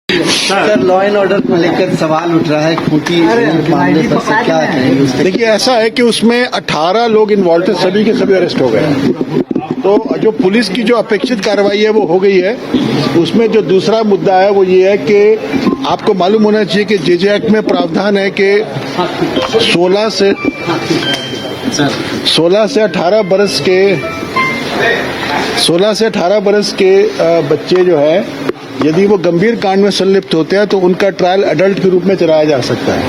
Sir law and order को लेकर सवाल उठ रहा है, खूंटी मामले पर से क्या कहेंगे? देखिए, ऐसा है कि उसमें 18 लोग इन्वॉल्व थे, सभी के सभी अरेस्ट हो गए। तो जो पुलिस की जो अपेक्षित कार्रवाई है वो हो गई है। उसमें जो दूसरा मुद्दा है वो ये है कि आपको मालूम होना चाहिए कि जेजे एक्ट में प्रावधान है कि 16 से 18 बरस के बच्चे जो है, यदि वो गंभीर कांड में संलिप्त होते हैं तो उनका ट्रायल अडल्ट के रूप में चलाया जा सकता है।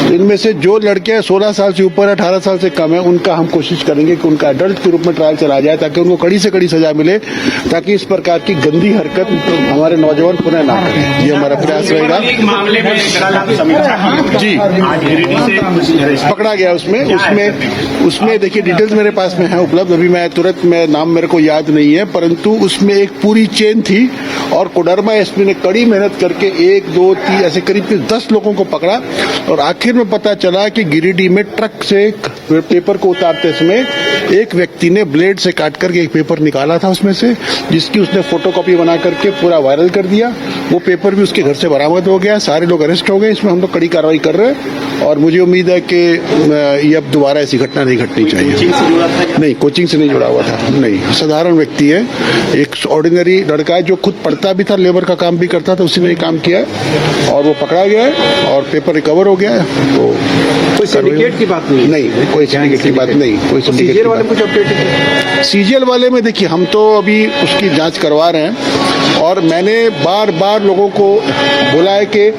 तो इनमें से जो लड़के 16 साल से ऊपर 18 साल से कम है, उनका हम कोशिश करेंगे कि उनका अडल्ट के रूप में ट्रायल चलाया जाए, ताकि उनको कड़ी से कड़ी सजा मिले, ताकि इस प्रकार की गंदी हरकत हमारे नौजवान पुनः ना करें। ये हमारा प्रयास रहेगा। जी, पकड़ा गया उसमें देखिए डिटेल्स मेरे पास में है उपलब्ध। अभी मैं तुरंत नाम मेरे को याद नहीं है, परंतु उसमें एक पूरी चेन थी और कोडरमा एसपी ने कड़ी मेहनत करके 1, 2, 3 ऐसे करीब 10 लोगों को पकड़ा और आखिर में पता चला कि गिरिडीह में ट्रक से पेपर को उतारते समय एक व्यक्ति ने ब्लेड से काट करके एक पेपर निकाला था उसमें से, जिसकी उसने फोटोकॉपी बना करके पूरा वायरल कर दिया। वो पेपर भी उसके घर से बरामद हो गया, सारे लोग अरेस्ट हो गए। इसमें हम लोग कड़ी कार्रवाई कर रहे हैं और मुझे उम्मीद है कि ये अब दोबारा ऐसी घटना नहीं घटनी चाहिए। नहीं, कोचिंग से नहीं जुड़ा हुआ था, नहीं, साधारण व्यक्ति है, एक ऑर्डिनरी लड़का है जो खुद पढ़ता भी था, लेबर का काम भी करता था, उसी ने काम किया है और वो पकड़ा गया है और पेपर रिकवर हो गया है। तो कोई सिंडिकेट की बात नहीं, कोई सिंडिकेट की बात नहीं, कोई सीजीएल वाले कुछ अपडेट है? सीजीएल वाले में देखिए, हम तो अभी उसकी जांच करवा रहे हैं और मैंने बार बार लोगों को बोला है कि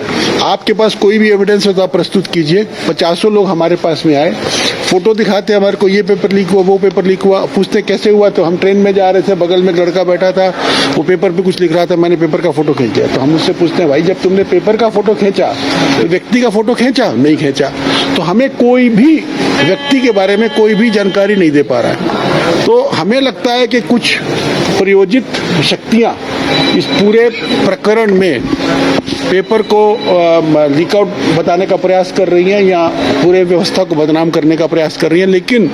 आपके पास कोई भी एविडेंस हो तो आप प्रस्तुत कीजिए। 50 लोग हमारे पास में आए, फोटो दिखाते हमारे को, ये पेपर लीक हुआ, वो पेपर लीक हुआ, पूछते कैसे हुआ, तो हम ट्रेन में जा रहे थे, बगल में एक लड़का बैठा था, वो पेपर पे कुछ लिख रहा था, मैंने पेपर का फोटो खींच दिया। तो हम उससे पूछते हैं, भाई जब तुमने पेपर का फोटो खींचा तो व्यक्ति का फोटो खींचा? नहीं खींचा। तो हमें कोई भी व्यक्ति के बारे में कोई भी जानकारी नहीं दे पा रहा है। तो हमें लगता है कि कुछ प्रयोजित शक्तियां इस पूरे प्रकरण में पेपर को लीक आउट बताने का प्रयास कर रही हैं या पूरे व्यवस्था को बदनाम करने का प्रयास कर रही हैं, लेकिन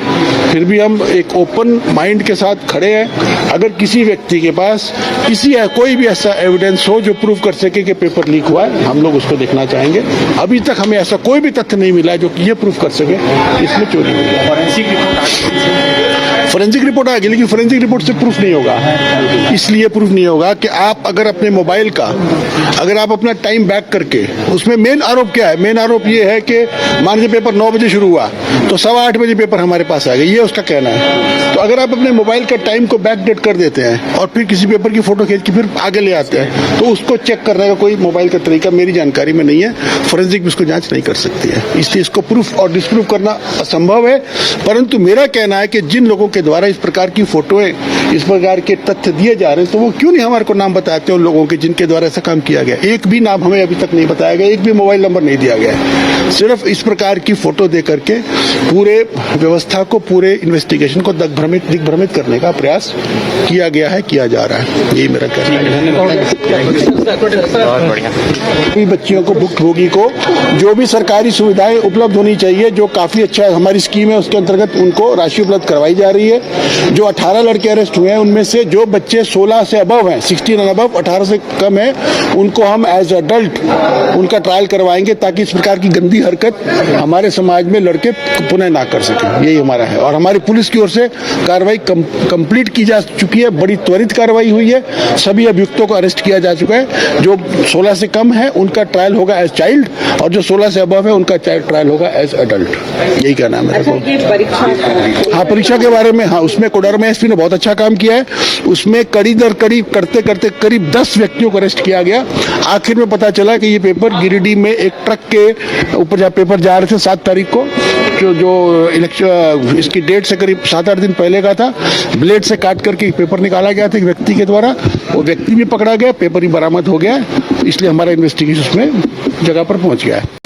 फिर भी हम एक ओपन माइंड के साथ खड़े हैं। अगर किसी व्यक्ति के पास कोई भी ऐसा एविडेंस हो जो प्रूव कर सके कि पेपर लीक हुआ है, हम लोग उसको देखना चाहेंगे। अभी तक हमें ऐसा कोई भी तथ्य नहीं मिला है जो कि ये प्रूव कर सके इसमें चोरी हुई है। फोरेंसिक रिपोर्ट आएगी, लेकिन फोरेंसिक रिपोर्ट से प्रूफ नहीं होगा। इसलिए प्रूफ नहीं होगा कि आप अगर अपने मोबाइल का अगर आप अपना टाइम बैक करके, उसमें मेन आरोप क्या है? मेन आरोप ये है कि मान लीजिए पेपर 9 बजे शुरू हुआ तो 8:15 बजे पेपर हमारे पास आ गया, ये उसका कहना है। तो अगर आप अपने मोबाइल का टाइम को बैक डेट कर देते हैं और फिर किसी पेपर की फोटो खींच के फिर आगे ले आते हैं, तो उसको चेक करने का कोई मोबाइल का तरीका मेरी जानकारी में नहीं है। फोरेंसिक भी उसको जांच नहीं कर सकती है, इसलिए इसको प्रूफ और डिस्प्रूव करना असंभव है। परंतु मेरा कहना है कि जिन लोगों के द्वारा इस प्रकार की फोटोएं, इस प्रकार के तथ्य दिए जा रहे हैं, तो वो क्यों नहीं हमारे को नाम बताते उन लोगों के जिनके द्वारा ऐसा काम किया गया? एक भी नाम हमें अभी तक नहीं बताया गया, एक भी मोबाइल नंबर नहीं दिया गया है। सिर्फ इस प्रकार की फोटो दे करके पूरे व्यवस्था को, पूरे इन्वेस्टिगेशन को दिग्भ्रमित करने का प्रयास किया गया है, किया जा रहा है। यही मेरा कहना है। बच्चियों को, भुक्तभोगी को जो भी सरकारी सुविधाएं उपलब्ध होनी चाहिए, जो काफी अच्छा है, हमारी स्कीम है, उसके अंतर्गत उनको राशि उपलब्ध करवाई जा रही है। जो 18 लड़के अरेस्ट हुए हैं, उनमें से जो बच्चे 16 से अबव हैं, 16 एंड अबव, 18 से कम है, उनको हम एज अडल्ट उनका ट्रायल करवाएंगे, ताकि इस प्रकार की गंदी हरकत हमारे समाज में लड़के पुनः ना कर सकें। यही हमारा है और हमारी पुलिस की ओर से कार्रवाई कंप्लीट की जा चुकी है। बड़ी त्वरित कार्रवाई हुई है, सभी अभियुक्तों को अरेस्ट किया जा चुका है। जो 16 से कम है उनका ट्रायल होगा एज चाइल्ड और जो 16 से अबव है उनका ट्रायल होगा एज अडल्ट। यही कहना है मेरे को। हाँ, परीक्षा के बारे में, हाँ, उसमें कोडरमा एसपी ने बहुत अच्छा काम किया है। उसमें कड़ी दर कड़ी करते करते करीब 10 व्यक्तियों को अरेस्ट किया गया। आखिर में पता चला कि ये पेपर गिरिडीह में एक ट्रक के ऊपर जहाँ पेपर जा रहे थे 7 तारीख को, जो इलेक्शन इसकी डेट से करीब 7-8 दिन पहले का था, ब्लेड से काट करके पेपर निकाला गया था एक व्यक्ति के द्वारा। वो व्यक्ति भी पकड़ा गया, पेपर भी बरामद हो गया, इसलिए हमारा इन्वेस्टिगेशन उसमें जगह पर पहुंच गया है।